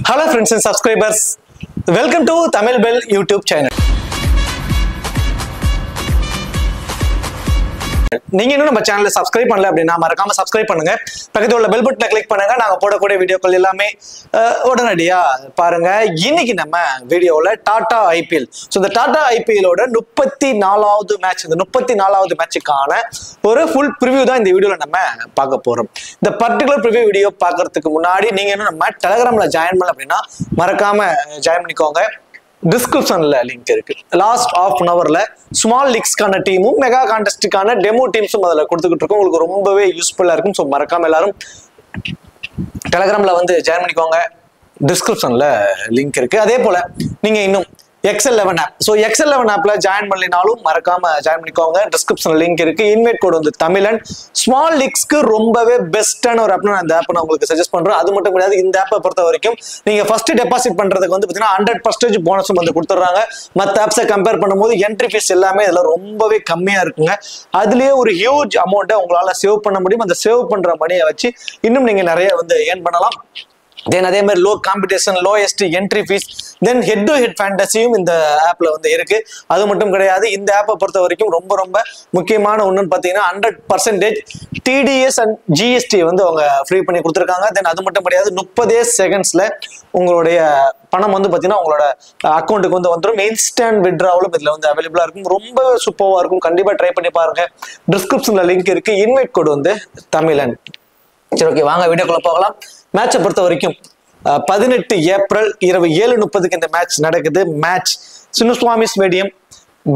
Hello friends and subscribers, welcome to Tamil Bell YouTube channel. நீங்க இன்னும் நம்ம சேனலை சப்ஸ்கிரைப் பண்ணல அப்படின்னா மறக்காம சப்ஸ்கிரைப் பண்ணுங்க. பக்கத்துல உள்ள பெல் பட்டனை கிளிக் பண்ணுங்க. நாங்க போடக்கூடிய வீடியோக்கள் எல்லாமே உடனடியா பாருங்க. இன்னைக்கு நம்ம வீடியோல டாடா ஐபிஎல். ஸோ இந்த டாடா ஐபிஎலோட 34வது மேட்ச், இந்த 34வது மேட்சுக்கான ஒரு ஃபுல் ப்ரிவியூ தான் இந்த வீடியோல நம்ம பார்க்க போறோம். இந்த பர்டிகுலர் ப்ரிவியூ வீடியோ பார்க்கறதுக்கு முன்னாடி நீங்க இன்னும் நம்ம டெலிகிராம்ல ஜாயின் பண்ணல அப்படின்னா மறக்காம ஜாயின் பண்ணிக்கோங்க. டிஸ்கிரிப்ஷன்ல லிங்க் இருக்கு. லாஸ்ட் ஆஃப் அன் ஹவர்ல ஸ்மால் லீக்ஸ்க்கான டீமும் மெகா கான்டெஸ்டுக்கான டெமோ டீம்ஸும் அதில் கொடுத்துக்கிட்டு இருக்கோம். உங்களுக்கு ரொம்பவே யூஸ்ஃபுல்லா இருக்கும். ஸோ மறக்காம எல்லாரும் டெலிகிராம்ல வந்து ஜாயின் பண்ணிக்கோங்க. டிஸ்கிரிப்ஷன்ல லிங்க் இருக்கு. அதே போல நீங்க இன்னும் XL11 ஆப். ஸோ XL11 ஆப்ல ஜாயின் பண்ணலினாலும் மறக்காம ஜாயின் பண்ணிக்கோங்க. டிஸ்கிரிப்ஷன்ல லிங்க் இருக்கு. இன்வைட் கோட் வந்து தமிழன். ஸ்மால் லீக்ஸ்க்கு ரொம்பவே பெஸ்டான ஒரு ஆப்னா அந்த ஆப் நான் உங்களுக்கு சஜஸ்ட் பண்றேன். அது மட்டும் கிடையாது, இந்த ஆப்பை பொறுத்த வரைக்கும் நீங்க ஃபர்ஸ்ட் டெபாசிட் பண்றதுக்கு வந்து பாத்தீங்கன்னா 100% போனஸும் வந்து கொடுத்துட்றாங்க. மற்ற ஆப்ஸை கம்பேர் பண்ணும்போது என்ட்ரி ஃபீஸ் எல்லாமே இதுல ரொம்பவே கம்மியா இருக்குங்க. அதுலயே ஒரு ஹியூஜ் அமௌண்ட்டை உங்களால சேவ் பண்ண முடியும். அந்த சேவ் பண்ற மணியை வச்சு இன்னும் நீங்க நிறைய வந்து ஏர்ன் பண்ணலாம். தென் அதே மாதிரி low competition, lowest entry fees, then head to head ஃபேண்டசியும் இந்த ஆப்ல வந்து இருக்கு. அது மட்டும் கிடையாது, இந்த ஆப்பை பொறுத்த வரைக்கும் ரொம்ப முக்கியமான ஒண்ணுன்னு பாத்தீங்கன்னா 100% TDS அண்ட் GST வந்து அவங்க ஃப்ரீ பண்ணி கொடுத்துருக்காங்க. தென் அது மட்டும் கிடையாது, 30 செகண்ட்ஸ்ல உங்களுடைய பணம் வந்து பாத்தீங்கன்னா உங்களோட அக்கௌண்ட்டுக்கு வந்து வந்துடும். இன்ஸ்டன்ட் வித்ட்ராவலும் இதுல வந்து அவைலபிளா இருக்கும். ரொம்ப சூப்பரா இருக்கும். கண்டிப்பா ட்ரை பண்ணி பாருங்க. டிஸ்கிரிப்ஷன்ல லிங்க் இருக்கு. இன்வைட் கோட் வந்து தமிழன். சரி, ஓகே, வாங்க வீடியோக்குள்ள போகலாம். மேட்சை பொறுத்த வரைக்கும் 18 ஏப்ரல் இரவு 7:30 இந்த மேட்ச் நடக்குது. மேட்ச் சின்னசுவாமி ஸ்டேடியம்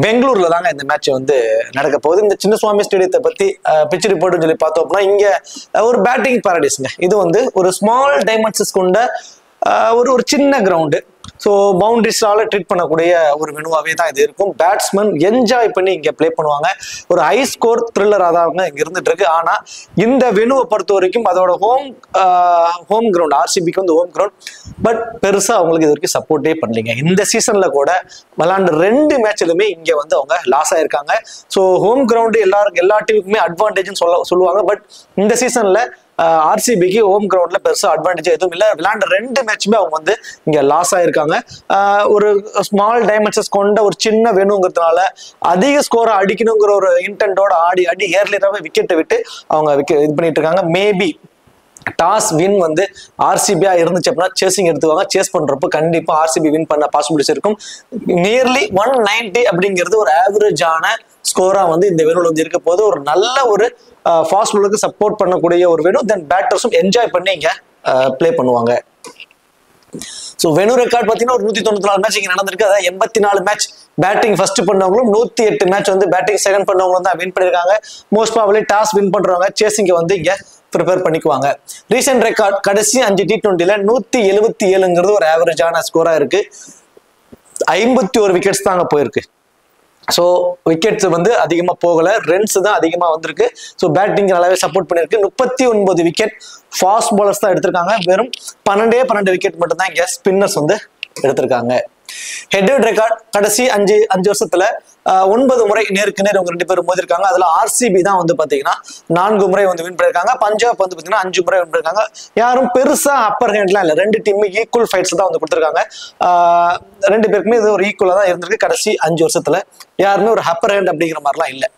பெங்களூர்ல தாங்க இந்த மேட்ச் வந்து நடக்க போகுது. இந்த சின்னசுவாமி ஸ்டேடியத்தை பத்தி பிச் ரிப்போர்ட்னு சொல்லி பார்த்தோம் அப்படின்னா இங்க ஒரு பேட்டிங் பாரடைஸ்ங்க. இது வந்து ஒரு ஸ்மால் டைமென்ஷன்ஸ் கொண்ட ஒரு சின்ன கிரவுண்டு. ஸோ பவுண்டரிஸால ட்ரீட் பண்ணக்கூடிய ஒரு வெனுவாவே தான் இது இருக்கும். பேட்ஸ்மேன் என்ஜாய் பண்ணி இங்க பிளே பண்ணுவாங்க. ஒரு ஹை ஸ்கோர் த்ரில்லராக தான் இங்க இருந்துட்டு இருக்கு. ஆனா இந்த வெனுவை பொறுத்த வரைக்கும் அதோட ஹோம் கிரவுண்ட், RCBக்கு வந்து ஹோம் கிரவுண்ட். பட் பெருசா அவங்களுக்கு இது வரைக்கும் சப்போர்ட்டே பண்ணலீங்க. இந்த சீசன்ல கூட விளையாண்டு 2 மேட்ச்லுமே இங்க வந்து அவங்க லாஸ் ஆயிருக்காங்க. ஸோ ஹோம் கிரவுண்டு எல்லா டீமுக்குமே அட்வான்டேஜ்னு சொல்லுவாங்க. பட் இந்த சீசன்ல RCBக்கு ஹோம் கிரவுண்ட்ல பெருசா அட்வான்டேஜ் எதுவும் இல்லை. விளையாண்ட 2 மேட்சுமே அவங்க வந்து இங்க லாஸ் ஆயிருக்காங்க. ஒரு ஸ்மால் டைமென்ஷன்ஸ் கொண்ட ஒரு சின்ன வெனுங்கிறதுனால அதிக ஸ்கோரை அடிக்கணுங்கிற ஒரு இன்டென்டோட ஆடி ஏர்லியராகவே விக்கெட்டை விட்டு அவங்க இது பண்ணிட்டு இருக்காங்க. மேபி டாஸ் வின் வந்து RCBயா இருந்துச்சு அப்படின்னா சேசிங் எடுத்துவாங்க. சேஸ் பண்றப்போ கண்டிப்பா RCB வின் பண்ண பாசிபிலிட்டிஸ் இருக்கும். நியர்லி 190 அப்படிங்கிறது ஒரு ஆவரேஜான ஸ்கோரா வந்து இந்த வெனுல வந்து இருக்க போது. ஒரு நல்ல ஒரு ஃபாஸ்ட் பாலுக்கு சப்போர்ட் பண்ணக்கூடிய ஒரு வெனு. தென் பேட்டர்ஸும் என்ஜாய் பண்ணி இங்க பிளே பண்ணுவாங்க. ஸோ வெனு ரெக்கார்ட் பார்த்தீங்கன்னா ஒரு 194 மேட்ச் இங்கே நடந்திருக்கு. அதாவது 84 மேட்ச் பேட்டிங் ஃபர்ஸ்ட் பண்ணவங்களும் 108 மேட்ச் வந்து பேட்டிங் செகண்ட் பண்ணவங்களும் தான் வின் பண்ணியிருக்காங்க. மோஸ்ட் ப்ராபபிலி டாஸ் வின் பண்றவங்க சேசிங்க வந்து இங்க ப்ரிப்பேர் பண்ணிக்குவாங்க. ரீசெண்ட் ரெக்கார்ட் கடைசி 5 T20ல 177ங்கிறது ஒரு ஆவரேஜான ஸ்கோரா இருக்கு. 51 விக்கெட்ஸ் தாங்க போயிருக்கு. ஸோ விக்கெட்ஸ் வந்து அதிகமாக போகல, ரன்ஸ் தான் அதிகமாக வந்திருக்கு. ஸோ பேட்டிங் நல்லாவே சப்போர்ட் பண்ணிருக்கு. 39 விக்கெட் ஃபாஸ்ட் பாலர்ஸ் தான் எடுத்திருக்காங்க. வெறும் 12 விக்கெட் மட்டும் தான் இங்கே ஸ்பின்னர்ஸ் வந்து எடுத்திருக்காங்க. ஹெட் ரெக்கார்ட் கடைசி 5 வருஷத்துல 9 முறை நேருக்கு நேர் அவங்க 2 பேரும் மோதிருக்காங்க. அதுல RCB தான் வந்து பாத்தீங்கன்னா 4 முறை வந்து வின் பண்ணிருக்காங்க. பஞ்சாப் வந்து பாத்தீங்கன்னா 5 முறை வின் பண்ணிருக்காங்க. யாரும் பெருசா அப்பர் ஹேண்ட்லாம் இல்லை. 2 டீமுமே ஈக்குவல் ஃபைட்ஸ் தான் வந்து கொடுத்துருக்காங்க. 2 பேருக்குமே இது ஒரு ஈக்குவலா தான் இருந்திருக்கு. கடைசி 5 வருஷத்துல யாருமே ஒரு அப்பர் ஹேண்ட் அப்படிங்கிற மாதிரிலாம் இல்லை.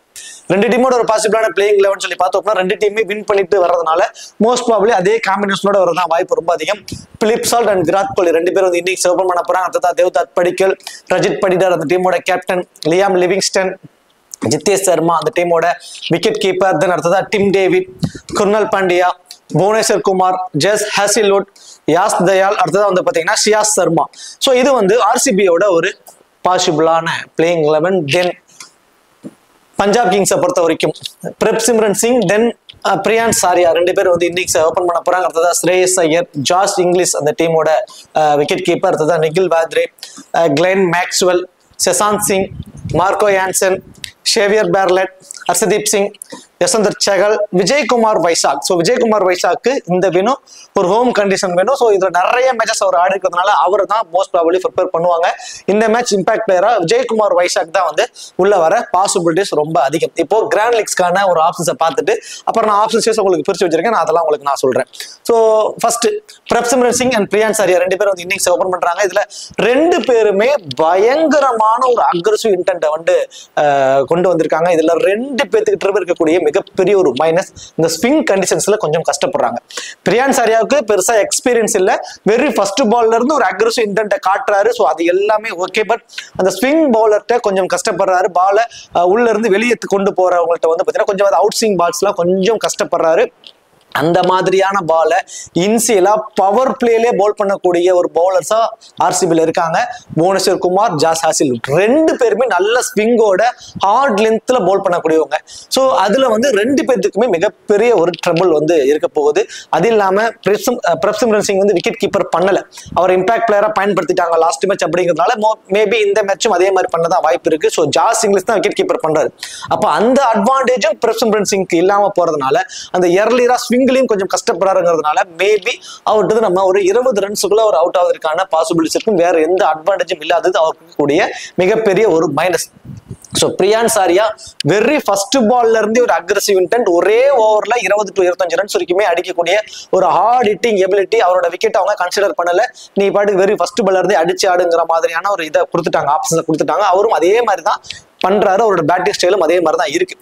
2 டீமோட ஒரு பாசிபிளான பிளேயிங் 11 சொல்லி பார்த்தோம்னா 2 டீமே வின் பண்ணிட்டு வர்றதுனால மோஸ்ட் ப்ராபபிலி அதே காம்பினேஷனோட வரதான் வாய்ப்பு ரொம்ப அதிகம். Philip salt and Virat Kohli 2 பேரும் வந்து இன்னிங்ஸ் ஓபன் பண்ண போறாங்க. அடுத்ததா தேவ்தத் படிக்கல், ரஜித் படிடார் அந்த டீமோட captain, Liam Livingstone, Jitesh Sharma அந்த டீமோட விக்கெட் கீப்பர், தென் அடுத்ததா Tim David, Krunal Pandya, Bhuvneshwar Kumar, Josh Hazlewood, Yash Dayal, அடுத்ததா வந்து பாத்தீங்கன்னா ஷியாஸ் சர்மா. ஸோ இது வந்து RCBயோட ஒரு பாசிபிளான பிளேயிங் 11. தென் பஞ்சாப் கிங்ஸை பொறுத்த வரைக்கும் பிரப்சிம்ரன் சிங், தென் பிரியான் சாரியா 2 பேர் வந்து இன்னிங்ஸ் ஓபன் பண்ண போறாங்க. அடுத்ததா ஸ்ரேயஸ் ஐயர், ஜார்ஜ் இங்கிலீஷ் அந்த டீமோட விக்கெட் கீப்பர், அடுத்ததா Nehal Wadhera, Glenn Maxwell, Shashank Singh, Marco Jansen, Xavier Bartlett, Arshdeep Singh, Yuzvendra Chahal, Vijaykumar Vyshak. So Vijaykumar வைசாக்கு இந்த வேணும், ஒரு ஹோம் கண்டிஷன் வேணும். ஸோ இதுல நிறைய மேட்சஸ் அவர் ஆடி இருக்கிறதுனால அவர் தான் மோஸ்ட் ப்ராபபிலி ப்ரிப்பேர் பண்ணுவாங்க. இந்த மேட்ச் இம்பாக்ட் பிளேயரா விஜய்குமார் வைசாக் தான் வந்து உள்ள வர பாசிபிலிட்டிஸ் ரொம்ப அதிகம். இப்போ கிராண்ட் லீக்ஸ்க்கான ஒரு ஆப்ஷன்ஸை பார்த்துட்டு அப்புறம் நான் ஆப்ஷன்ஸ் உங்களுக்கு பிரிச்சு வச்சிருக்கேன், நான் அதெல்லாம் உங்களுக்கு நான் சொல்றேன். So first Prabhsimran Singh and Priyansh Arya 2 பேரும் வந்து இன்னிங்ஸ் ஓபன் பண்றாங்க. இதுல 2 பேருமே பயங்கரமான ஒரு அக்ரெசிவ் இன்டென்ட்டை வந்து கொண்டு வந்திருக்காங்க. இதுல 2 பேத்துக்கிட்ட இருக்கக்கூடிய மிகப்பெரிய ஒரு மைனஸ், இந்த ஸ்விங் கண்டிஷன்ஸ்ல கொஞ்சம் கஷ்டப்படுறாங்க. பிரியான் சாரியாவுக்கு பெருசா எக்ஸ்பீரியன்ஸ் இல்ல, வெரி ஃபர்ஸ்ட் பால்ல இருந்து ஒரு அக்ரெசிவ் இன்டென்ட்டை காட்டுறாரு. ஸோ அது எல்லாமே ஓகே. பட் அந்த ஸ்விங் பவுலர்கிட்ட கொஞ்சம் கஷ்டப்படுறாரு. பாலை உள்ள இருந்து வெளியே கொண்டு போறவங்கள்ட்ட வந்து பாத்தீங்கன்னா கொஞ்சம் அவுட் ஸ்விங் பால்ஸ்லாம் கொஞ்சம் கஷ்டப்படுறாரு. அந்த மாதிரியான பாலை இன்சியலா பவர் பிளேலே பவுல் பண்ணக்கூடிய ஒரு பவுலர்ஸா ஆர்சிபில இருக்காங்க. புவனேஸ்வர் குமார், ஜாஸ் ஹாசில் 2 பேருமே நல்ல ஸ்விங்கோட ஹார்ட் லென்த்ல பவுல் பண்ணக்கூடியவங்க. ஸோ அதுல வந்து 2 பேருக்குமே மிகப்பெரிய ஒரு ட்ரபிள் வந்து இருக்க போகுது. அது இல்லாம பிரப்சிம்ரன் சிங் வந்து விக்கெட் கீப்பர் பண்ணல, அவர் இம்பாக்ட் பிளேயரா பயன்படுத்திட்டாங்க லாஸ்ட் மேட்ச். அப்படிங்கிறதுனால மேபி இந்த மேட்சும் அதே மாதிரி பண்ணதான் வாய்ப்பு இருக்கு. ஸோ ஜாஸ் இங்கிலீஷ் தான் விக்கெட் கீப்பர் பண்றாரு. அப்ப அந்த அட்வான்டேஜும் பிரப்சிம்ரன் சிங்க்கு இல்லாம போறதுனால அந்த எர்லியரா கொஞ்சம் கஷ்டப்படுறாருங்கிறதுனால மேபி அவர்கிட்ட நம்ம ஒரு 20 ரன்ஸுக்குள்ள ஒரு அவுட் ஆவதற்கான பாசிபிலிட்டிஸ் இருக்கும். வேற எந்த அட்வான்டேஜும் இல்லாதது அவருக்கு கூடிய மிகப்பெரிய ஒரு மைனஸ். ஸோ பிரியான் சாரியா வெரி ஃபர்ஸ்ட் பால்ல இருந்து ஒரு அக்ரெசிவ் இன்டென்ட், ஒரே ஓவர்ல 20 to 25 ரன்ஸ் வரைக்குமே அடிக்கக்கூடிய ஒரு ஹார்ட் ஹிட்டிங் எபிலிட்டி. அவரோட விக்கெட் அவங்க கன்சிடர் பண்ணல, நீ பாட்டுக்கு வெரி ஃபர்ஸ்ட் பால்ல இருந்து அடிச்சு ஆடுங்கிற மாதிரியான ஒரு இதை கொடுத்துட்டாங்க, ஆப்ஷன்ஸை கொடுத்துட்டாங்க. அவரும் அதே மாதிரி தான் பண்றாரு, அவரோட பேட்டிங் ஸ்டைலும் அதே மாதிரி தான் இருக்கு.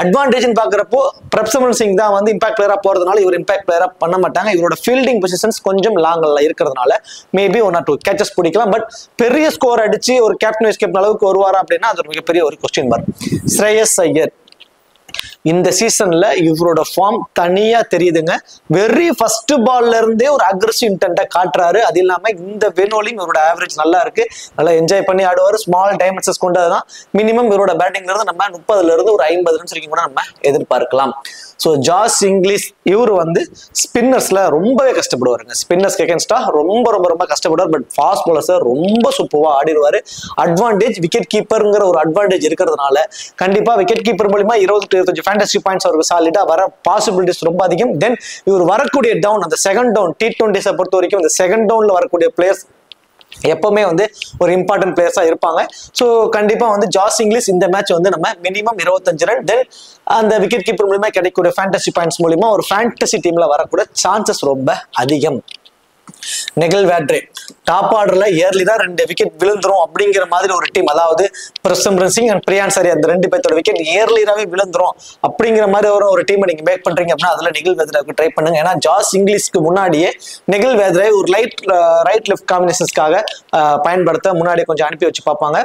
அட்வான்டேஜ் பாக்குறப்போ பிரப்சிம்ரன் சிங் தான் வந்து இம்பாக்ட் பிளேயரா போறதுனால இவர் இம்பாக்ட் பிளேயரா பண்ண மாட்டாங்க. இவரோட ஃபீல்டிங் பொசிஷன்ஸ் கொஞ்சம் லாங்ல இருக்கிறதுனால மேபி 1 or 2 கேச்சஸ் பிடிக்கலாம். பட் பெரிய ஸ்கோர் அடிச்சு ஒரு கேப்டன் வைஸ் கேப்டன் அளவுக்கு வருவாரா அப்படின்னா அது ஒரு மிகப்பெரிய ஒரு கொஸ்டின் மார்க். ஸ்ரேயஸ் ஐயர் இந்த சீசன்ல இவரோட ஃபார்ம் தனியா தெரியுதுங்க. வெரி ஃபர்ஸ்ட் பால்ல இருந்தே ஒரு அக்ரெசிவ் இன்டென்ட்டை காட்டுறாரு. அது இல்லாம இந்த வெனோலியும் இவரோட ஆவரேஜ் நல்லா இருக்கு, நல்லா என்ஜாய் பண்ணி ஆடுவார். ஸ்மால் டைமென்ஷன்ஸ் கொண்டதுதான் மினிமம் இவரோட பேட்டிங்ல இருந்து நம்ம 30ல இருந்து ஒரு 50 ரன்ஸ் வரைக்கும் கூட நம்ம எதிர்பார்க்கலாம். ஸோ ஜாஸ் இங்கிலீஷ் இவர் வந்து ஸ்பின்னர்ஸ்ல ரொம்பவே கஷ்டப்படுவாருங்க. ஸ்பின்னர்ஸ்க்கு எகென்ஸ்டா ரொம்ப ரொம்ப ரொம்ப கஷ்டப்படுவார். பட் ஃபாஸ்ட் பாலர்ஸ் ரொம்ப சூப்பரா ஆடிடுவாரு. அட்வான்டேஜ் விக்கெட் கீப்பர்ங்கிற ஒரு அட்வான்டேஜ் இருக்கிறதுனால கண்டிப்பா விக்கெட் கீப்பர் மூலமா 20 to 25 ஃபேண்டசி பாயிண்ட்ஸ் அவருக்கு சாலிடா வர பாசிபிலிட்டிஸ் ரொம்ப அதிகம். தென் இவர் வரக்கூடிய டவுன், அந்த செகண்ட் டவுன் T20 பொறுத்த வரைக்கும் இந்த செகண்ட் டவுன்ல வரக்கூடிய பிளேயர்ஸ் எப்பவுமே வந்து ஒரு இம்பார்ட்டன்ட் பிளேயர்ஸா இருப்பாங்க. ஸோ கண்டிப்பா வந்து ஜாஸ் இங்கிலீஷ் இந்த மேட்ச் வந்து நம்ம மினிமம் 25 ரன், தென் அந்த விக்கெட் கீப்பர் மூலமா கிடைக்கக்கூடிய ஃபேண்டசி பாயிண்ட்ஸ் மூலமா ஒரு ஃபேண்டசி டீம்ல வரக்கூடிய சான்சஸ் ரொம்ப அதிகம். நெகில் வேட்ரே டாப் ஆர்டர்ல இயர்லி தான் 2 விக்கெட் விழுந்துரும் அப்படிங்கிற மாதிரி ஒரு டீம், அதாவது பிரப்சிம்ரன் சிங் அண்ட் பிரியான் சாரியா அந்த 2 பேர்த்தோட விக்கெட் இயர்லியாவே விழுந்துரும் அப்படிங்கிற மாதிரி ஒரு டீமை நீங்க மேக் பண்றீங்க அப்படின்னா அதுல நெகில் வேத்ரேக்கு ட்ரை பண்ணுங்க. ஏன்னா ஜாஸ் இங்கிலீஷ்க்கு முன்னாடியே நெகில் வேத்ரே ஒரு ரைட் லெஃப்ட் காம்பினேஷன்ஸ்க்காக பயன்படுத்த முன்னாடி கொஞ்சம் அனுப்பி வச்சு பார்ப்பாங்க.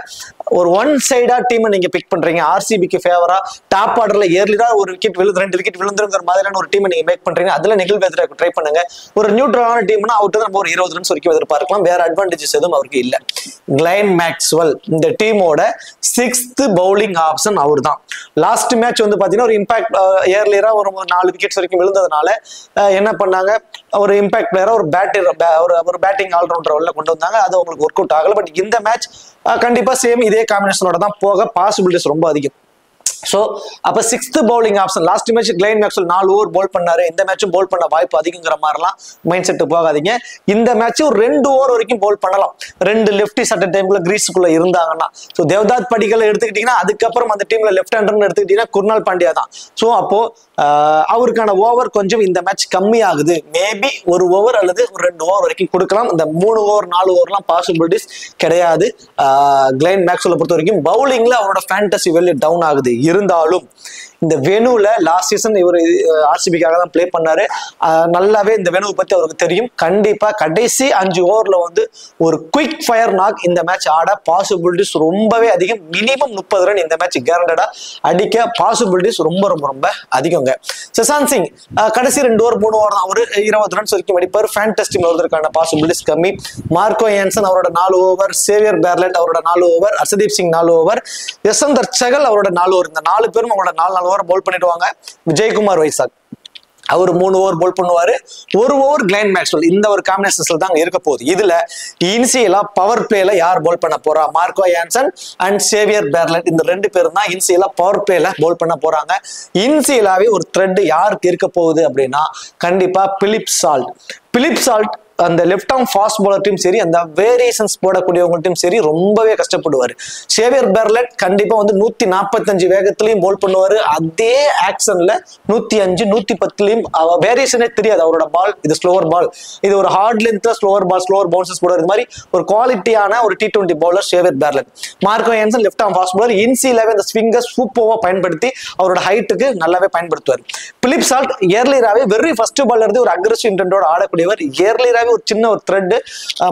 ஒரு ஒன் சைடா டீமை நீங்க பிக் பண்றீங்க, ஆர்சிபிக்கு ஃபேவரா டாப் ஆர்டர்ல இயர்லி தான் ஒரு விக்கெட் 2 விக்கெட் விழுந்துருங்கிற மாதிரியான ஒரு டீமை நீங்க மேக் பண்றீங்க. அதுல நெகில் வேத்ரேக்கு ட்ரை பண்ணுங்க. ஒரு நியூட்ரலான டீம்னா அவுட் நம்ம ஒரு 20 ரன்ஸ் வரைக்கும் எதிர்பார்க்கலாம். வேற அட்வான்டேஜஸ் எதுவும் அவருக்கு இல்ல. கிளைன் மேக்ஸ்வெல் இந்த டீமோட 6th பவுலிங் ஆப்ஷன் அவர் தான். லாஸ்ட் மேட்ச் வந்து பாத்தீங்கன்னா ஒரு இம்பாக்ட் இயர்லியரா ஒரு 4 விக்கெட்ஸ் வரைக்கும் விழுந்ததுனால என்ன பண்ணாங்க, ஒரு இம்பாக்ட் பிளேயரா ஒரு பேட்டிங் ஆல்ரவுண்டர் உள்ள கொண்டு வந்தாங்க. அது அவங்களுக்கு ஒர்க் அவுட் ஆகல. பட் இந்த மேட்ச் கண்டிப்பா சேம் இதே காம்பினேஷனோட தான் போக பாசிபிலிட்டிஸ் ரொம்ப அதிகம். ஸோ அப்போ 6th bowling option. Last match Kline Maxwell 4 over Pavul பண்ணாரு, இந்த மேட்சும் பவுல் பண்ண வாய்ப்பு அதிகங்கிற மாதிரிலாம் மைண்ட் செட்டு போகாதீங்க. இந்த மேட்ச் ஒரு 2 ஓவர் வரைக்கும் பவுல் பண்ணலாம், 2 லெஃப்டி சட்ட டைம்ல கிரீஸுக்குள்ள இருந்தாங்கன்னா. ஸோ தேவ்தாத் படிக்கலை எடுத்துக்கிட்டீங்கன்னா அதுக்கப்புறம் அந்த டீம்ல லெஃப்ட் ஹேண்டர்னு எடுத்துக்கிட்டீங்கன்னா குர்னால் பாண்டியா தான். ஸோ அப்போ அவருக்கான ஓவர் கொஞ்சம் இந்த மேட்ச் கம்மி ஆகுது. மேபி 1 ஓவர் அல்லது ஒரு 2 ஓவர் வரைக்கும் கொடுக்கலாம். இந்த 3 ஓவர் 4 ஓவர்லாம் பாசிபிலிட்டிஸ் கிடையாது. கிளைன் மேக்ஸ்வெல்லை பொறுத்த வரைக்கும் பவுலிங்ல அவரோட ஃபேண்டசி வேல்யூ டவுன் ஆகுது. இருந்தாலும் இந்த வெனுல லாஸ்ட் சீசன் இவர் ஆர்சிபிக்காக தான் பிளே பண்ணாரு. நல்லாவே இந்த வெனுவை பத்தி அவருக்கு தெரியும். கண்டிப்பா கடைசி 5 ஓவர்ல வந்து ஒரு குயிக் ஃபயர் நாக் இந்த மேட்ச் ஆட பாசிபிலிட்டிஸ் ரொம்பவே அதிகம். மினிமம் 30 ரன் இந்த மேட்ச் கேரண்டடா அடிக்க பாசிபிலிட்டிஸ் ரொம்ப ரொம்ப ரொம்ப அதிகங்க. சசாந்த் சிங் கடைசி 2 ஓவர் 3 ஓவர் தான் ஒரு 20 ரன்ஸ் வரைக்கும் அடிப்பார். ஃபேண்டசி டீம்ல வருவதற்கான பாசிபிலிட்டிஸ் கம்மி. மார்க்கோ யான்சன் அவரோட 4 ஓவர், சேவியர் பேர்லெட் அவரோட 4 ஓவர், ஹர்ஷதீப் சிங் 4 ஓவர், யசந்தர் சகல் அவரோட 4 ஓவர். இந்த 4 பேரும் அவரோட 4 ஓவர் பவுல் பண்ணிடுவாங்க. விஜய்குமார் வைசாக் அவர் 3 ஓவர் போல் பண்ணுவாரு, 1 ஓவர் கிளைன் மேக்ஸ்வெல். இந்த ஒரு காம்பினேஷன்ஸ்ல தான் இருக்க போகுது. இதுல இனிஷியலா பவர் பிளேல யார் போல் பண்ண போறா? Marco Jansen and Xavier Bartlett. இந்த 2 பேரும் தான் இனிஷியலா பவர் பிளேல போல் பண்ண போறாங்க. இனிஷியலாவே ஒரு த்ரெட் யாருக்கு இருக்க போகுது அப்படின்னா கண்டிப்பா பிலிப் சால்ட் அந்த லெஃப்ட் ஆர்ம் ஃபாஸ்ட் பவுலர்ட்டையும் சரி, அந்த வேரியேஷன்ஸ் போடக்கூடியவங்கள்ட்டையும் சரி ரொம்பவே கஷ்டப்படுவார். சேவியர் பெர்லட் கண்டிப்பா வந்து 145 வேகத்திலையும் போல் பண்ணுவாரு. அதே ஆக்ஷன்ல 105 110லயும் வேரியேஷனே தெரியாது அவரோட பால். இது ஸ்லோவர் பால், இது ஒரு ஹார்ட் லென்த்ல ஸ்லோவர் பவுன்சஸ் போடுற மாதிரி ஒரு குவாலிட்டியான ஒரு T20 bowler Xavier Bartlett. Marco Jansen left arm fast bowler. இன்சிலாவே அந்த ஸ்விங்கர் சூப்பர்வா பயன்படுத்தி அவரோட ஹைட்டுக்கு நல்லாவே பயன்படுத்துவார். பிலிப் சால்ட் ஏர்லியராவே வெரி ஃபர்ஸ்ட் பால்ல இருந்து ஒரு அக்ரெசிவ் இன்டென்டோட ஆடக்கூடியவர். ஏர்லியராவே ஒரு சின்ன ஒரு த்ரெட்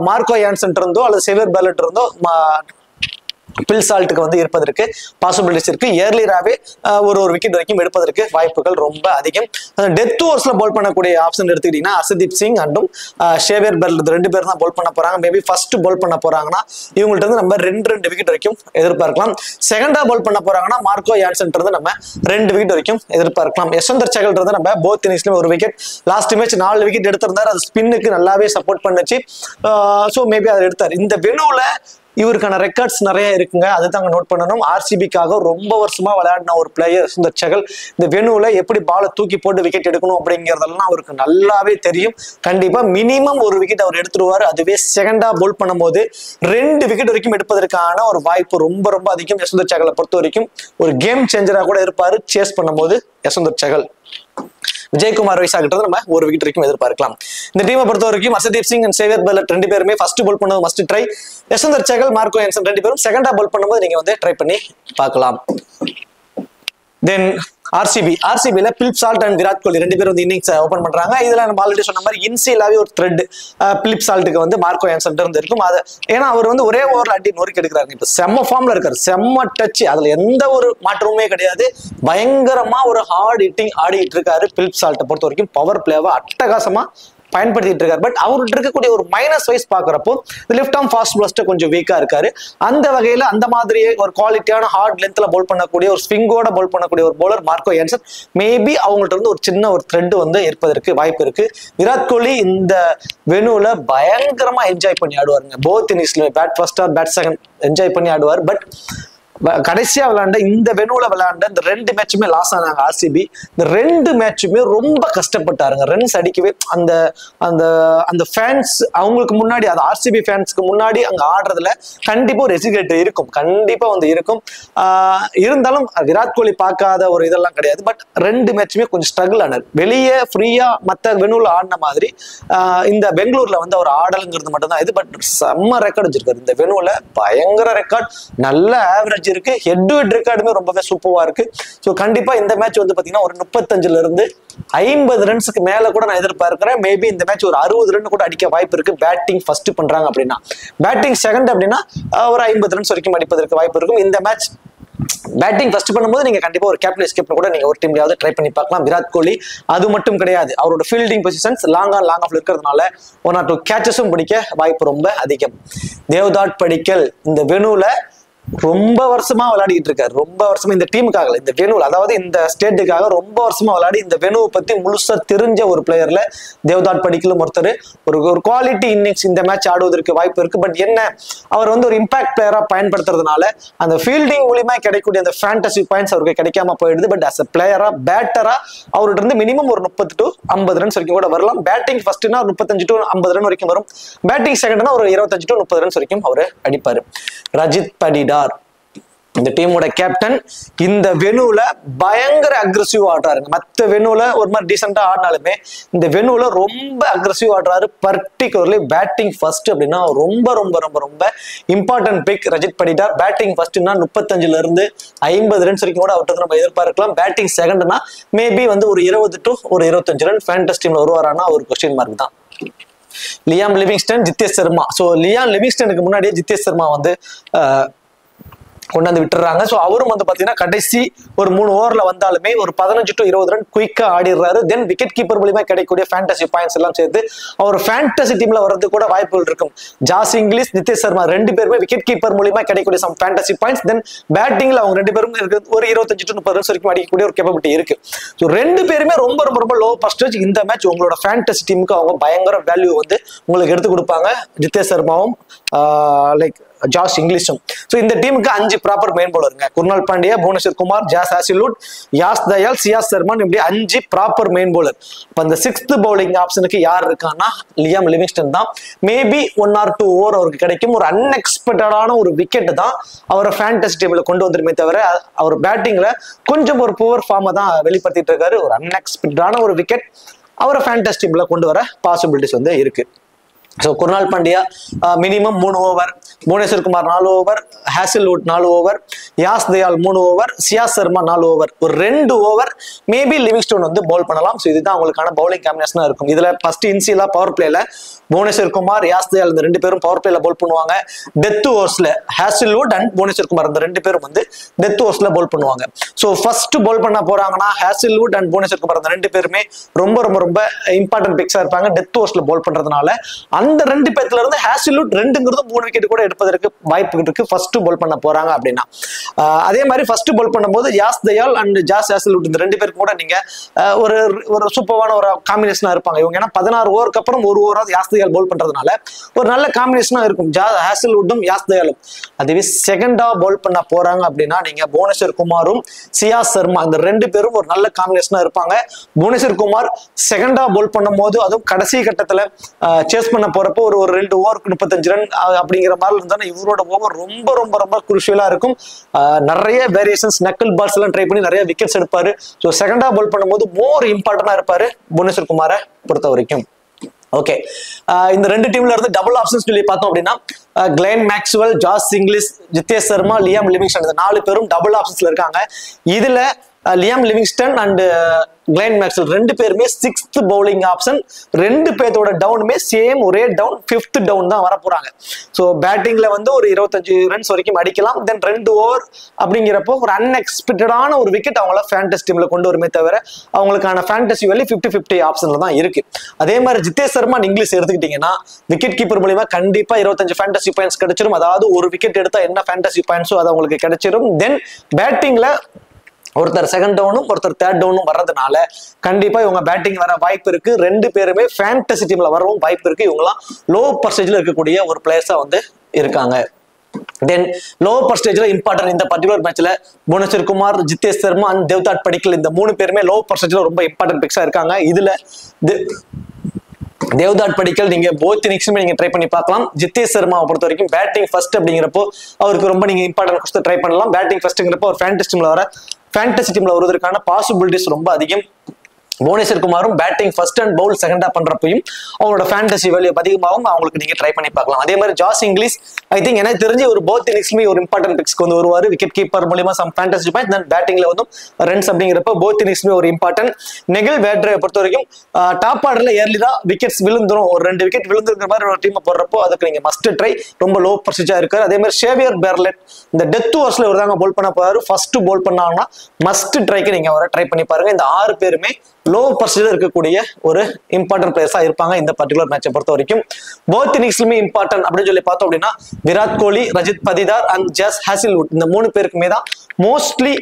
மார்க்கோ யான்சன் இருந்தோ அல்லது சேவியர் பெர்லட் இருந்தோ பில் சால்ட்டுக்கு வந்து இருப்பதற்கு பாசிபிலிட்டிஸ் இருக்கு. ஏர்லியராகவே ஒரு விக்கெட் வரைக்கும் எடுப்பதற்கு வாய்ப்புகள் ரொம்ப அதிகம். டெத் ஓவர்ஸ்ல போல் பண்ணக்கூடிய ஆப்ஷன் எடுத்துக்கிட்டீங்கன்னா ஹர்ஷதீப் சிங் அண்டும் சேவியர் பெர்லட் 2 பேர் தான் போல் பண்ண போறாங்க. மேபி ஃபர்ஸ்ட் போல் பண்ண போறாங்கன்னா இவங்கள்ட்ட இருந்து நம்ம 2 விக்கெட் வரைக்கும் எதிர்பார்க்கலாம். செகண்டா போல் பண்ண போறாங்கன்னா மார்க்கோ யான்சன் இருந்து நம்ம 2 விக்கெட் வரைக்கும் எதிர்பார்க்கலாம். யஷ்வந்தர் சகல் இருந்து நம்ம போத் இன்னிங்ஸ்லயும் 1 விக்கெட், லாஸ்ட் மேட்ச் 4 விக்கெட் எடுத்திருந்தார். அது ஸ்பின்னுக்கு நல்லாவே சப்போர்ட் பண்ணுச்சு. ஸோ மேபி அதை எடுத்தார். இந்த வெனுல இவருக்கான ரெக்கார்ட்ஸ் நிறைய இருக்குங்க, அதுதான் நோட் பண்ணணும். ஆர்சிபிக்காக ரொம்ப வருஷமா விளையாடின ஒரு பிளேயர் யஷ்வந்தர் சகல். இந்த வெனுல எப்படி பாலை தூக்கி போட்டு விக்கெட் எடுக்கணும் அப்படிங்கிறதெல்லாம் அவருக்கு நல்லாவே தெரியும். கண்டிப்பா மினிமம் 1 விக்கெட் அவர் எடுத்துருவாரு. அதுவே செகண்டா போல் பண்ணும்போது 2 விக்கெட் வரைக்கும் எடுப்பதற்கான ஒரு வாய்ப்பு ரொம்ப ரொம்ப அதிகம். யஷ்வந்தர் சகலை பொறுத்த வரைக்கும் ஒரு கேம் சேஞ்சரா கூட இருப்பாரு சேஸ் பண்ணும்போது யஷ்வந்தர் சகல். விஜயகுமார் வைசா கிட்ட நம்ம 1 விக்கெட் வரைக்கும் எதிர்பார்க்கலாம். இந்த டீமை பொறுத்த வரைக்கும் Arshdeep Singh and Xavier Bartlett 2 பேருமே ஃபர்ஸ்ட் போல் பண்ணது must try. Yuzvendra Chahal Marco Jansen 2 பேரும் செகண்டா போல் பண்ணும்போது நீங்க வந்து ட்ரை பண்ணி பார்க்கலாம். தென் ஆர்சிபில Philip salt and Virat Kohli 2 பேரும் வந்து இன்னிங்ஸ் ஓபன் பண்றாங்க. இதுல நம்ம ஆல்ரெடி சொன்ன மாதிரி இன்சியலாவே ஒரு த்ரெட் பிலிப் சால்ட்டுக்கு வந்து மார்க்கோ யான்சன் இருந்து இருக்கும். அது ஏன்னா அவர் வந்து ஒரே ஓவர்ல அடி நொறுக்கி எடுக்கிறாரு. இப்ப செம்ம ஃபார்ம்ல இருக்காரு, செம்ம டச், அதுல எந்த ஒரு மாற்றமுமே கிடையாது. பயங்கரமா ஒரு ஹார்ட் ஹிட்டிங் ஆடிட்டு இருக்காரு. பிலிப் சால்ட்டை பொறுத்த வரைக்கும் பவர் பிளேவை அட்டகாசமா பயன்படுத்திட்டு இருக்காரு. பட் அவர்கிட்ட இருக்கக்கூடிய ஒரு மைனஸ் வைஸ் பாக்குறப்போ லெஃப்ட் ஆர்ம் ஃபாஸ்ட் பவுலர் கொஞ்சம் வீக்கா இருக்காரு. அந்த வகையில அந்த மாதிரியே ஒரு குவாலிட்டியான ஹார்ட் லென்த்ல போல் பண்ணக்கூடிய ஒரு ஸ்விங்கோட போல் பண்ணக்கூடிய ஒரு பவுலர் மார்க்கோ யான்சன். மேபி அவங்கள்ட்ட இருந்து ஒரு சின்ன ஒரு த்ரெட் வந்து இருப்பதற்கு வாய்ப்பு இருக்கு. விராட் கோலி இந்த வெனுல பயங்கரமா என்ஜாய் பண்ணி ஆடுவாருங்க. போத் இன்னிங்ஸ்ல bat first or bat second enjoy பண்ணி ஆடுவார். பட் கடைசியா விளையாண்ட இந்த வெனுல விளையாண்ட இந்த 2 மேட்சுமே லாஸ் ஆனாங்க ஆர்சிபி. இந்த 2 மேட்சுமே ரொம்ப கஷ்டப்பட்டாருங்க. ரன்ஸ் அடிக்கவே அந்த அந்த அந்த ஃபேன்ஸ் அவங்களுக்கு முன்னாடி, அது ஆர்சிபி ஃபேன்ஸ்க்கு முன்னாடி அங்க ஆடுறதுல கண்டிப்பா ஒரு எசிகேட் இருக்கும், கண்டிப்பா வந்து இருக்கும். இருந்தாலும் விராட் கோலி பார்க்காத ஒரு இதெல்லாம் கிடையாது. பட் 2 மேட்சுமே கொஞ்சம் ஸ்ட்ரகிள் ஆனார். வெளியே ஃப்ரீயா மத்த வெனுல ஆடின மாதிரி இந்த பெங்களூர்ல வந்து அவர் ஆடலுங்கிறது மட்டும் தான் இது. பட் செம்ம ரெக்கார்ட் வச்சிருக்காரு இந்த வெனுல, பயங்கர ரெக்கார்ட், நல்ல ஆவரேஜ் இருக்கு. ஹெட் டு ஹெட் ரெக்கார்டுமே ரொம்பவே சூப்பரா இருக்கு. ஸோ கண்டிப்பா இந்த மேட்ச் வந்து பாத்தீங்கன்னா ஒரு 35ல இருந்து 50 ரன்ஸுக்கு மேல கூட நான் எதிர்பார்க்கிறேன். மேபி இந்த மேட்ச் ஒரு 60 ரன் கூட அடிக்க வாய்ப்பு இருக்கு. பேட்டிங் ஃபர்ஸ்ட் பண்றாங்க அப்படின்னா, பேட்டிங் செகண்ட் அப்படின்னா ஒரு 50 ரன்ஸ் வரைக்கும் அடிப்பதற்கு வாய்ப்பு இருக்கும். இந்த மேட்ச் பேட்டிங் ஃபர்ஸ்ட் பண்ணும்போது நீங்க கண்டிப்பா ஒரு கேப்டன் எஸ்கேப் கூட நீங்க ஒரு டீம்லயாவது ட்ரை பண்ணி பார்க்கலாம். விராட் கோலி அது மட்டும் கிடையாது, அவரோட ஃபீல்டிங் பொசிஷன்ஸ் லாங் ஆஃப் இருக்கிறதுனால 1 or 2 கேச்சஸும் பிடிக்க வாய்ப்பு ரொம்ப அதிகம். தேவ்தாட் படிக்கல் இந்த வெனுல ரொம்ப வருஷமா விளையாடிட்டு இருக்காரு. ரொம்ப வருஷமா இந்த டீமுக்காக, இந்த வெனுல, அதாவது இந்த ஸ்டேட்டுக்காக ரொம்ப வருஷமா விளையாடி இந்த வெனுவை பத்தி முழுசா தெரிஞ்ச ஒரு பிளேயர்ல தேவ்தாட் படிக்கலும் ஒருத்தர். ஒரு குவாலிட்டி இன்னிங்ஸ் இந்த மேட்ச் ஆடுவதற்கு வாய்ப்பு இருக்கு. பட் என்ன, அவர் வந்து ஒரு இம்பாக்ட் பிளேயரா பயன்படுத்துறதுனால அந்த ஃபீல்டிங் மூலியமா கிடைக்கக்கூடிய அந்த ஃபேண்டசி பாயிண்ட்ஸ் அவருக்கு கிடைக்காம போயிடுது. பட் அஸ் அ பிளேயரா, பேட்டரா அவர்கிட்ட இருந்து மினிமம் ஒரு 30 to 50 ரன்ஸ் வரைக்கும் கூட வரலாம். பேட்டிங் ஃபர்ஸ்ட்னா 35 to 50 ரன் வரைக்கும் வரும். பேட்டிங் செகண்ட்னா ஒரு 25 to 30 ரன்ஸ் வரைக்கும் அவர் அடிப்பாரு. ரஜித் படிடார் இந்த டீமோட கேப்டன் இந்த வெனுல பயங்கர அக்ரெசிவ் ஆடுறாருங்க. மற்ற வெனுல ஒரு மாதிரி டீசெண்டா ஆடினாலுமே இந்த வெனுல ரொம்ப அக்ரெசிவ் ஆடுறாரு. பர்டிகுலர்லி பேட்டிங் ஃபர்ஸ்ட் அப்படின்னா ரொம்ப ரொம்ப ரொம்ப ரொம்ப important pick Rajat Patidar. Batting ஃபர்ஸ்ட்னா 35ல இருந்து 50 ரன்ஸ் வரைக்கும் கூட அவர்கிட்ட நம்ம எதிர்பார்க்கலாம். பேட்டிங் செகண்ட்னா மேபி வந்து ஒரு 20 to 25 ரன் ஃபேண்டஸ் டீம்ல வருவாரானா ஒரு கொஸ்டின் மார்க் தான். Liam Livingstone, Jitesh Sharma. So Liam லிவிங்ஸ்டனுக்கு முன்னாடியே ஜித்தேஷ் சர்மா வந்து கொண்டாந்து விட்டுறாங்க. ஸோ அவரும் வந்து பார்த்தீங்கன்னா கடைசி ஒரு 3 ஓவரில் வந்தாலுமே ஒரு 15 to 20 ரன் குயிக்காக ஆடிடுறாரு. தென் விக்கெட் கீப்பர் மூலியமா கிடைக்கக்கூடிய ஃபேண்டசி பாயிண்ட்ஸ் எல்லாம் சேர்த்து அவர் ஃபேண்டசி டீம்ல வர்றது கூட வாய்ப்புகள் இருக்கும். ஜாஸ் இங்கிலீஷ், நிதிஷ் சர்மா 2 பேருமே விக்கெட் கீப்பர் மூலியமா கிடைக்கக்கூடிய சம் ஃபேண்டசி பாயிண்ட்ஸ். தென் பேட்டிங்ல அவங்க 2 பேரும் ஒரு 25 to 30 ரன்ஸ் வரைக்கும் அடிக்கக்கூடிய ஒரு கேப்பபிலிட்டி இருக்கு. ஸோ 2 பேருமே ரொம்ப ரொம்ப ரொம்ப லோ பர்சன்டேஜ். இந்த மேட்ச் உங்களோட ஃபேண்டசி டீமுக்கு அவங்க பயங்கர வேல்யூ வந்து உங்களுக்கு எடுத்து கொடுப்பாங்க. நிதிஷ் சர்மாவும் லைக் ஜாஸ் இங்கிலீஷும். ஸோ இந்த டீமுக்கு 5 ப்ராப்பர் மெயின் பவுலருங்க. குர்னால் பாண்டியா, புவனேஸ்வர் குமார், ஜாஸ் ஹேசில்வுட், யாஸ் தயால், சியாஸ் சர்மான், இப்படி 5 ப்ராப்பர் மெயின் பவுலர். இப்போ அந்த 6th பவுலிங் ஆப்ஷனுக்கு யார் இருக்கான்னா லியாம் லிவிங்ஸ்டன் தான். மேபி 1 or 2 ஓவர் அவருக்கு கிடைக்கும். ஒரு அன்எக்ஸ்பெக்டடான ஒரு விக்கெட் தான் அவரை ஃபேண்டசி டீம்ல கொண்டு வந்துருமே தவிர அவர் பேட்டிங்ல கொஞ்சம் ஒரு புவர் ஃபார்மை தான் வெளிப்படுத்திட்டு இருக்காரு. ஒரு அன்எக்ஸ்பெக்டடான ஒரு விக்கெட் அவரை ஃபேண்டசி டீம்ல கொண்டு வர பாசிபிலிட்டிஸ் வந்து இருக்கு. So Krunal Pandya minimum 3 over, Bhuvneshwar Kumar 4 over, Hazlewood 4 over, Yash Dayal 3 over, Suyash Sharma 4 over, ஒரு 2 ஓவர் மேபி லிவிங்ஸ்டோன் வந்து பவுல் பண்ணலாம். ஸோ இதுதான் அவங்களுக்கான பவுலிங் காம்பினேஷனா இருக்கும். இதுல ஃபர்ஸ்ட் இன்சியலா பவர் பிளேல புவனேஸ்வர் குமார், யாஸ் தயால் இந்த 2 பேரும் பவர் பிளேல பவுல் பண்ணுவாங்க. டெத் ஓவர்ஸ்ல ஹேசில்வுட் அண்ட் புவனேஸ்வர் குமார் இந்த 2 பேரும் வந்து டெத் ஓவர்ஸ்ல பவுல் பண்ணுவாங்க. ஸோ ஃபர்ஸ்ட் பவுல் பண்ண போறாங்கன்னா ஹேசில்வுட் அண்ட் புவனேஸ்வர் குமார் இந்த 2 பேருமே ரொம்ப ரொம்ப ரொம்ப இம்பார்ட்டன்ட் பிக்ஸா இருப்பாங்க டெத் ஓவர்ஸ்ல பவுல் பண்றதுனால. அந்த 2 பேர்ல இருந்து ஹேசில்வுட் 2ங்கிறது 3 விக்கெட் கூட எடுப்பதற்கு வாய்ப்பு இருக்கு ஃபர்ஸ்ட் பவுல் பண்ண போறாங்க அப்படின்னா. அதே மாதிரி ஃபர்ஸ்ட் பவுல் பண்ணும்போது யாஸ் தயால் அண்ட் ஜாஸ் ஹேசில்வுட் இந்த 2 பேருக்கு கூட நீங்க ஒரு சூப்பரான ஒரு காம்பினேஷனா இருப்பாங்க. இவங்க ஏன்னா 16 ஓவருக்கு அப்புறம் 1 ஓவராவது யாஸ் தயால் பவுல் பண்றதுனால ஒரு நல்ல காம்பினேஷனா இருக்கும் ஹேசில்வுட்டும் யாஸ் தயாலும். அதுவே செகண்டா பவுல் பண்ண போறாங்க அப்படின்னா நீங்க புவனேஸ்வர் குமாரும் சியாஸ் சர்மா இந்த 2 பேரும் ஒரு நல்ல காம்பினேஷனா இருப்பாங்க. புவனேஸ்வர் குமார் செகண்டா பவுல் பண்ணும் போது அதுவும் கடைசி கட்டத்துல சேஸ் பண்ண போறப்போ ஒரு 2 ஓவருக்கு 35 ரன் அப்படிங்கிற மாதிரி இருந்தாலும் இவரோட ஓவர் ரொம்ப ரொம்ப ரொம்ப குருஷியலா இருக்கும். நிறைய வேரியேஷன்ஸ் நக்கல் பால்ஸ் எல்லாம் ட்ரை பண்ணி நிறைய விக்கெட்ஸ் எடுப்பாரு. ஸோ செகண்டா பவுல் பண்ணும்போது மோர் இம்பார்ட்டன்டா இருப்பாரு புவனேஸ்வர் குமாரை பொறுத்த வரைக்கும். ஓகே, இந்த 2 டீம்ல இருந்து டபுள் ஆப்ஷன்ஸ் சொல்லி பார்த்தோம் அப்படின்னா Glenn Maxwell, Josh Inglis, Nitish Sharma, Liam Livingstone இந்த 4 பேரும் டபுள் ஆப்ஷன்ஸ்ல இருக்காங்க. இதுல Liam Livingstone and Glenn Maxwell 2 பேருமே 6th பவுலிங் ஆப்ஷன். 2 பேர்த்தோட டவுனுமே சேம் ஒரே டவுன் 5th டவுன் தான் வர போறாங்க. ஸோ பேட்டிங்ல வந்து ஒரு 25 ரன்ஸ் வரைக்கும் அடிக்கலாம். தென் 2 ஓவர் அப்படிங்கிறப்போ ஒரு அன்எக்ஸ்பெக்டடான ஒரு விக்கெட் அவங்கள ஃபேண்டசி டீம்ல கொண்டு வருமே தவிர அவங்களுக்கான ஃபேண்டசி வேல்யூ 50-50 ஆப்ஷன்ல தான் இருக்கு. அதே மாதிரி நிதிஷ் சர்மா இங்கிலீஷ் எடுத்துக்கிட்டீங்கன்னா விக்கெட் கீப்பர் மூலியமா கண்டிப்பா 25 ஃபேண்டசி பாயிண்ட்ஸ் கிடைச்சிடும். அதாவது ஒரு விக்கெட் எடுத்தா என்ன ஃபேண்டசி பாயிண்ட்ஸோ அது அவங்களுக்கு கிடைச்சிடும். தென் பேட்டிங்ல ஒருத்தர் செகண்ட் டவுனும் ஒருத்தர் தேர்ட் டவுனும் வர்றதுனால கண்டிப்பா இவங்க பேட்டிங் வர வாய்ப்பு இருக்கு. 2 பேருமே ஃபேண்டசி டீம்ல வரவும் வாய்ப்பு இருக்கு. இவங்கலாம் லோ பர்சன்டேஜ்ல இருக்கக்கூடிய ஒரு பிளேயர்ஸா வந்து இருக்காங்க. தென் லோ பர்சன்டேஜ்ல இம்பார்ட்டன்ட் இந்த பர்டிகுலர் மேட்ச்ல புவனேஸ்வர் குமார், நிதிஷ் சர்மா அண்ட் தேவ்தாட் படிக்கல் இந்த 3 பேருமே லோ பர்சன்டேஜ்ல ரொம்ப இம்பார்ட்டன்ட் பிக்ஸா இருக்காங்க. இதுல தேவ்தாட் படிக்கல் நீங்க போத் இன்னிங்ஸுமே நீங்க ட்ரை பண்ணி பார்க்கலாம். நிதிஷ் சர்மாவை பொறுத்த வரைக்கும் பேட்டிங் ஃபர்ஸ்ட் அப்படிங்கிறப்போ அவருக்கு ரொம்ப நீங்க இம்பார்ட்டன்ட் கொடுத்து ட்ரை பண்ணலாம். பேட்டிங் ஃபர்ஸ்ட்ங்கிறப்போ ஒரு ஃபேண்டசி டீம்ல வருவதற்கான பாசிபிலிட்டிஸ் ரொம்ப அதிகம். புவனேஸ்வர் குமாரும் பேட்டிங் ஃபர்ஸ்ட் அண்ட் பவுல் செகண்டா பண்றப்பையும் அவங்களோட ஃபேண்டசி வேல்யூ அதிகமாகவும் அவங்களுக்கு நீங்க ட்ரை பண்ணி பார்க்கலாம். அதே மாதிரி ஜாஸ் இங்கிலீஷ் ஐ திங்க் எனக்கு தெரிஞ்சு ஒரு போத் இன்னிங்ஸ்லுமே ஒரு இம்பார்ட்டன்ட் பிக்ஸ்க்கு வந்து வருவாரு. விக்கெட் கீப்பர் மூலியமா சம் ஃபேண்டசி பாயிண்ட் தென் பேட்டிங்ல வந்து ரன்ஸ் அப்படிங்கிறப்ப போத் இன்னிங்ஸ்லுமே ஒரு இம்பார்ட்டன்ட். நெகில் வேட்ரே பொறுத்த வரைக்கும் டாப் ஆர்டர்ல ஏர்லியா விக்கெட்ஸ் விழுந்துரும், ஒரு 2 விக்கெட் விழுந்துருக்கிற மாதிரி ஒரு டீமை போடுறப்போ அதுக்கு நீங்க மஸ்ட் ட்ரை. ரொம்ப லோ பர்சன்டேஜா இருக்காரு. அதே மாதிரி ஷேவியர் பெர்லெட் இந்த டெத் ஓவர்ஸ்ல ஒரு தாங்க பவுல் பண்ண போறாரு. ஃபர்ஸ்ட் பவுல் பண்ணாங்கன்னா மஸ்ட் ட்ரைக்கு நீங்க அவரை ட்ரை பண்ணி பாருங்க. இந்த 6 பேருமே லோ பர்சன்டேஜ் இருக்கக்கூடிய ஒரு இம்பார்ட்டன்ட் பிளேயர்ஸா இருப்பாங்க இந்த பர்டிகுலர் மேட்சை பொறுத்த வரைக்கும். போத் இன்னிங்ஸ்லுமே இம்பார்ட்டன்ட் அப்படின்னு சொல்லி பார்த்தோம் அப்படின்னா விராட் கோலி, ரஜித் பதிதார் அண்ட் ஜாஸ் ஹேசில்வுட் இந்த 3 பேருக்குமே தான் மோஸ்ட்லி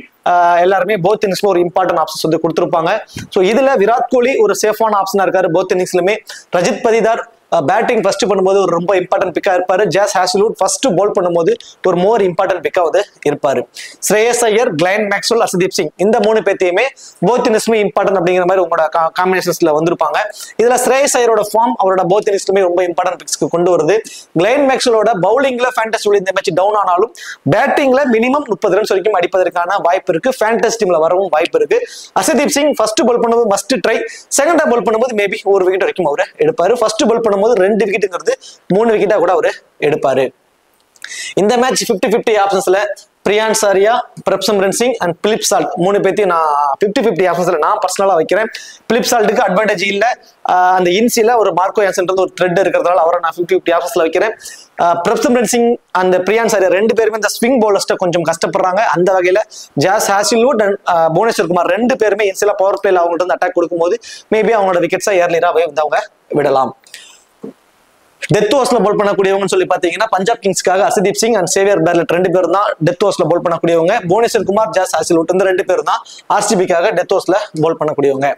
எல்லாருமே போத் இன்னிங்ஸ்ல ஒரு இம்பார்ட்டன்ட் ஆப்ஷன்ஸ் வந்து கொடுத்துருப்பாங்க. ஸோ இதுல விராட் கோலி ஒரு சேஃபான ஆப்ஷனா இருக்காரு போத் இன்னிங்ஸ்லுமே. ரஜித் பதிதார் பேட்டிங் ஃபர்ஸ்ட் பண்ணும்போது ஒரு ரொம்ப இம்பார்ட்டன்ட் பிக்கா இருப்பாரு. ஜாஸ் ஹேசில்வுட் ஃபர்ஸ்ட் பவுல் பண்ணும்போது ஒரு மோர் இம்பார்ட்டன்ட் பிக்கா வந்து இருப்பாரு. ஸ்ரேயஸ் ஐயர், கிளென் மேக்ஸ்வெல், ஹர்ஷதீப் சிங் இந்த 3 பேர்த்தையுமே போத் இன்னிங்ஸ்லுமே இம்பார்ட்டன்ட் அப்படிங்கிற மாதிரி உங்களோட காம்பினேஷன்ஸ்ல வந்திருப்பாங்க. இதுல ஸ்ரேயஸ் ஐயரோட ஃபார்ம் அவரோட போத் இன்னிங்ஸ்லுமே ரொம்ப இம்பார்ட்டன்ட் பிக்ஸ்க்கு கொண்டு வருது. கிளென் மேக்ஸ்வெலோட பவுலிங்ல ஃபேண்டசி இந்த மேட்ச் டவுன் ஆனாலும் பேட்டிங்ல மினிமம் 30 ரன்ஸ் வரைக்கும் அடிப்பதற்கான வாய்ப்பு இருக்கு. ஃபேண்டசி டீம்ல வரவும் வாய்ப்பு இருக்கு. ஹர்ஷதீப் சிங் ஃபர்ஸ்ட் பவுல் பண்ணும்போது மஸ்ட் ட்ரை, செகண்டா பவுல் பண்ணும்போது மேபி ஒரு விக்கெட் வரைக்கும் அவரை எடுப்பாரு. ஃபர்ஸ்ட் பவுல் பண்ணும்போது 2 விக்கெட்டுங்கிறது 3 விக்கெட்டா கூட அவரு எடுப்பாரு. இந்த மேட்ச் 50-50 ஆப்ஷன்ஸ்ல Priyansh Arya, Prabhsimran Singh and Phil Salt 3 பேத்தையும் நான் 50-50 ஆப்ஷன்ஸ்ல நான் பர்சனலா வைக்கிறேன். பிலிப் சால்ட்டுக்கு அட்வான்டேஜ் இல்ல, அந்த இன்சில ஒரு மார்க்கோ யான்சன்றது ஒரு த்ரெட் இருக்கிறதால அவரை நான் 50-50 ஆப்ஷன்ஸ்ல வைக்கிறேன். பிரப்சிம்ரன் சிங் அந்த பிரியான்ஸ் ஆரியா 2 பேருமே இந்த ஸ்விங் பவுலர்ஸ்ட கொஞ்சம் கஷ்டப்படுறாங்க. அந்த வகையில ஜாஸ் ஹாசில்வுட் அண்ட் புவனேஸ்வர் குமார் 2 பேருமே இன்சில பவர் பிளேல அவங்கள்ட்ட வந்து அட்டாக் கொடுக்கும்போது மேபி அவங்களோட விக்கெட்ஸா ஏர்லியராகவே வந்து அவங்க விடலாம். டெத் ஓவர்ஸ்ல போல் பண்ணக்கூடியவங்கன்னு சொல்லி பாத்தீங்கன்னா Punjab கிங்ஸ்க்காக Harshdeep Singh and Xavier Bartlett 2 பேரும் தான் டெத் ஓவர்ஸ்ல போல் பண்ணக்கூடியவங்க. புவனேஸ்வர் குமார், ஜாஸ் ஹாசில்வுட் இந்த 2 பேரும் தான் ஆர்சிபிக்காக டெத் ஓவர்ஸ்ல போல் பண்ணக்கூடியவங்க.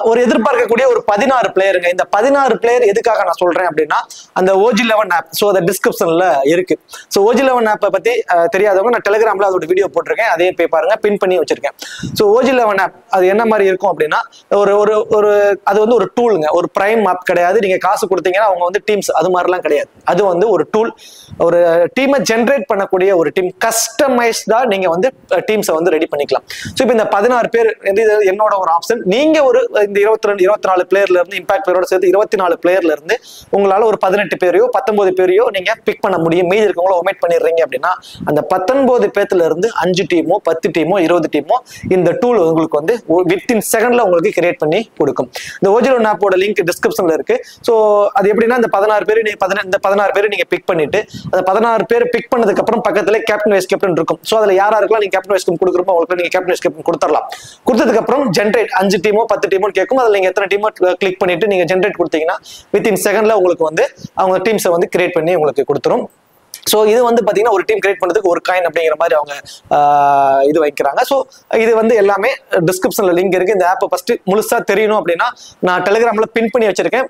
ஒரு எதிர்பார்க்கக்கூடிய ஒரு 16 பிளேயருங்க. இந்த 16 பிளேயர் எதுக்காக நான் சொல்றேன் அப்படின்னா அந்த OG11 ஆப், ஸோ அந்த டிஸ்கிரிப்ஷன்ல இருக்கு. ஸோ OG11 ஆப்பை பத்தி தெரியாதவங்க நான் டெலிகிராம்ல அதோட வீடியோ போட்டிருக்கேன், அதே போய் பாருங்க, பின் பண்ணி வச்சிருக்கேன். ஸோ OG11 ஆப் அது என்ன மாதிரி இருக்கும் அப்படின்னா ஒரு அது வந்து ஒரு டூலுங்க, ஒரு பிரைம் ஆப் கிடையாது. நீங்க காசு கொடுத்தீங்கன்னா அவங்க வந்து டீம்ஸ் அது மாதிரிலாம் கிடையாது. அது வந்து ஒரு டூல், ஒரு டீமை ஜென்ரேட் பண்ணக்கூடிய ஒரு டீம், கஸ்டமைஸ்டா நீங்க வந்து டீம்ஸை வந்து ரெடி பண்ணிக்கலாம். ஸோ இப்போ இந்த 16 பேர் என்னோட ஒரு ஆப்ஷன். நீங்க ஒரு இந்த 22-24 பிளேயர்ல இருந்து இம்பாக்ட் பிளேயரோட சேர்த்து 24 பிளேயர்ல இருந்து உங்களால ஒரு 18 பேரையோ 19 பேரையோ நீங்க பிக் பண்ண முடியும். மீதி இருக்கவங்கள ஒமிட் பண்ணிடுறீங்க அப்படின்னா அந்த 19 பேர்ல இருந்து 5 டீமோ 10 டீமோ 20 டீமோ இந்த டூல் உங்களுக்கு வந்து வித்தின் செகண்ட்ல உங்களுக்கு கிரியேட் பண்ணி கொடுக்கும். இந்த OG11 ஆப்போட லிங்க் டிஸ்கிரிப்ஷன்ல இருக்கு. ஸோ அது எப்படின்னா இந்த 16 பேர் இந்த 16 பேர் நீங்க பிக் பண்ணிட்டு அந்த 16 பேர் பிக் பண்ணதுக்கு அப்புறம் பக்கத்துல கேப்டன் வைஸ் கேப்டன் இருக்கும். ஸோ அதுல யாருக்கெல்லாம் நீங்க கேப்டன் வைஸ் கேப்டன் கொடுக்குறப்போ உங்களுக்கு நீங்க கேப்டன் வைஸ் கேப்டன் கொடுத்துடலாம். கொடுத்ததுக்கு அப்புறம் ஜென்ரேட் 5 டீமோ 10 டீமோ கேட்கும். அதுல நீங்க எத்தனை டீமோ கிளிக் பண்ணிட்டு நீங்க ஜென்ரேட் கொடுத்தீங்கன்னா வித்தின் செகண்ட்ல உங்களுக்கு வந்து அவங்க டீம்ஸை வந்து கிரியேட் பண்ணி உங்களுக்கு கொடுத்துரும். ஸோ இது வந்து பார்த்தீங்கன்னா ஒரு டீம் கிரியேட் பண்ணுறதுக்கு ஒரு காயின் அப்படிங்கிற மாதிரி அவங்க இது வைக்கிறாங்க. ஸோ இது வந்து எல்லாமே டிஸ்கிரிப்ஷன்ல லிங்க் இருக்கு. இந்த ஆப்பை ஃபர்ஸ்ட் முழுசா தெரியணும் அப்படின்னா நான் டெலிகிராம்ல பின் பண்ணி வச்சிருக்கேன்,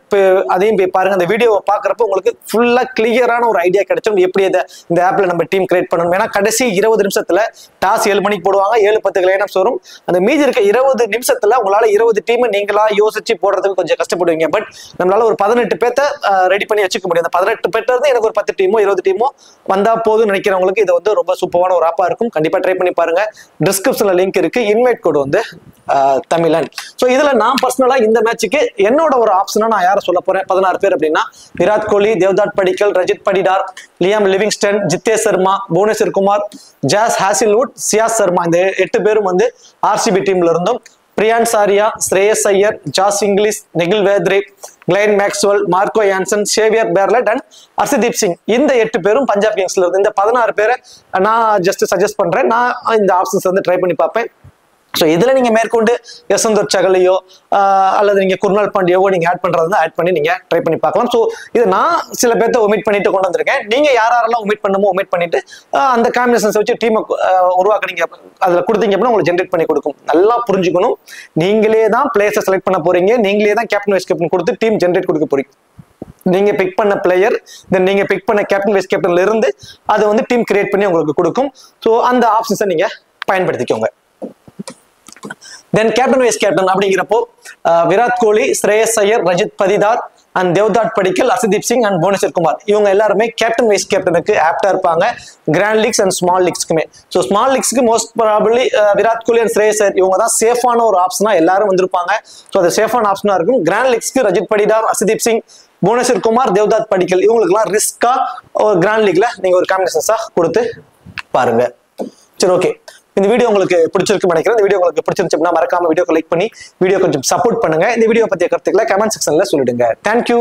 அதையும் போய் பாருங்க. அந்த வீடியோவை பார்க்குறப்ப உங்களுக்கு ஃபுல்லா கிளியரான ஒரு ஐடியா கிடைச்சிடும் எப்படி இந்த ஆப்ல நம்ம டீம் கிரியேட் பண்ணணும். ஏன்னா கடைசி 20 நிமிஷத்துல டாஸ் 7 மணிக்கு போடுவாங்க, 7-10 லைனப்ஸ் வரும். அந்த மீதி இருக்க 20 நிமிஷத்துல உங்களால 20 டீம் நீங்களா யோசிச்சு போடுறதுக்கு கொஞ்சம் கஷ்டப்படுவீங்க. பட் நம்மளால ஒரு 18 பேர்த்த ரெடி பண்ணி வச்சுக்க முடியும். அந்த 18 பேர்ல இருந்து எனக்கு ஒரு 10 டீமோ 20 டீமோ வந்தா போதும் நினைக்கிறவங்களுக்கு இது வந்து ரொம்ப சூப்பரான ஒரு ஆப்பா இருக்கும். கண்டிப்பா ட்ரை பண்ணி பாருங்க. டிஸ்கிரிப்ஷன்ல லிங்க் இருக்கு. இன்வைட் கோட் வந்து தமிழன். சோ இதுல நான் பர்சனலா இந்த மேட்சுக்கு என்னோட ஒரு ஆப்ஷனா நான் யாரை சொல்ல போறேன் 16 பேர் அப்படின்னா Virat Kohli, Devdutt Padikkal, Rajat Patidar, Liam Livingstone, Jitesh Sharma, Bhuvneshwar Kumar, Josh Hazlewood, Suyash Sharma இந்த 8 பேரும் வந்து ஆர்சிபி டீம்ல இருந்தும் Priyansh Arya, Shreyas Iyer, Josh Inglis, Nehal Wadhera, Glenn Maxwell, Marco Jansen, Xavier Bartlett and Arshdeep Singh இந்த 8 பேரும் பஞ்சாப் கிங்ஸ்ல இருந்து. இந்த 16 பேரை நான் ஜஸ்ட் சஜஸ்ட் பண்றேன். நான் இந்த ஆப்ஷன்ஸ் வந்து ட்ரை பண்ணி பார்ப்பேன். ஸோ இதுல நீங்க மேற்கொண்டு யசந்தர் சகலையோ அல்லது நீங்க குர்னால் பாண்டியாவோ நீங்க ஆட் பண்றதா ஆட் பண்ணி நீங்க ட்ரை பண்ணி பார்க்கலாம். ஸோ இது நான் சில பேர்த்த ஒமிட் பண்ணிட்டு கொண்டு வந்திருக்கேன். நீங்க யாரெல்லாம் ஒமிட் பண்ணமோ ஒமிட் பண்ணிட்டு அந்த காம்பினேஷன்ஸ் வச்சு டீமை உருவாக்குறீங்க, அதுல கொடுத்தீங்க அப்படின்னா உங்களுக்கு ஜென்ரேட் பண்ணி கொடுக்கும். நல்லா புரிஞ்சுக்கணும், நீங்களே தான் பிளேயர்ஸை செலக்ட் பண்ண போறீங்க, நீங்களே தான் கேப்டன் வைஸ் கேப்டன் கொடுத்து டீம் ஜென்ரேட் கொடுக்க போறீங்க. நீங்க பிக் பண்ண பிளேயர் தென் நீங்க பிக் பண்ண கேப்டன் வைஸ் கேப்டன்ல இருந்து அது வந்து டீம் கிரியேட் பண்ணி உங்களுக்கு கொடுக்கும். ஸோ அந்த ஆப்ஷன்ஸை நீங்க பயன்படுத்திக்கோங்க. தென் கேப்டன் வைஸ் கேப்டன் அப்படிங்கிறப்போ விராட் கோலி, ஸ்ரேயஸ் ஐயர், ரஜித் படிடார் அண்ட் தேவ்தாட் படிக்கல், ஹர்ஷதீப் சிங் அண்ட் புவனேஸ்வர் குமார் இவங்க எல்லாருமே கேப்டன் வைஸ் கேப்டனுக்கு ஆப்டா இருப்பாங்க கிராண்ட் லீக்ஸ் அண்ட் ஸ்மால் லீக்ஸ்க்குமே. ஸோ ஸ்மால் லீக்ஸ்க்கு most probably Virat Kohli and Shreyas Iyer இவங்க தான் சேஃபான ஒரு ஆப்ஷனா எல்லாரும் வந்திருப்பாங்க. ஸோ அது சேஃபான ஆப்ஷனா இருக்கும். கிராண்ட் லீக்ஸ்க்கு ரஜித் படிடார், ஹர்ஷதீப் சிங், புவனேஸ்வர் குமார், தேவ்தாட் படிக்கல் இவங்களுக்குலாம் ரிஸ்கா ஒரு கிராண்ட் லீக்ல நீங்க ஒரு காம்பினேஷன்ஸா கொடுத்து பாருங்க. சரி, ஓகே. இந்த வீடியோ உங்களுக்கு பிடிச்சிருக்கு நினைக்கிறேன். இந்த வீடியோ உங்களுக்கு பிடிச்சிருந்துச்சு அப்படின்னா மறக்காம வீடியோக்கு லைக் பண்ணி வீடியோ கொஞ்சம் சப்போர்ட் பண்ணுங்க. இந்த வீடியோ பத்திய கருத்துக்களை கமெண்ட் செக்ஷன்ல சொல்லிடுங்க. தேங்க்யூ.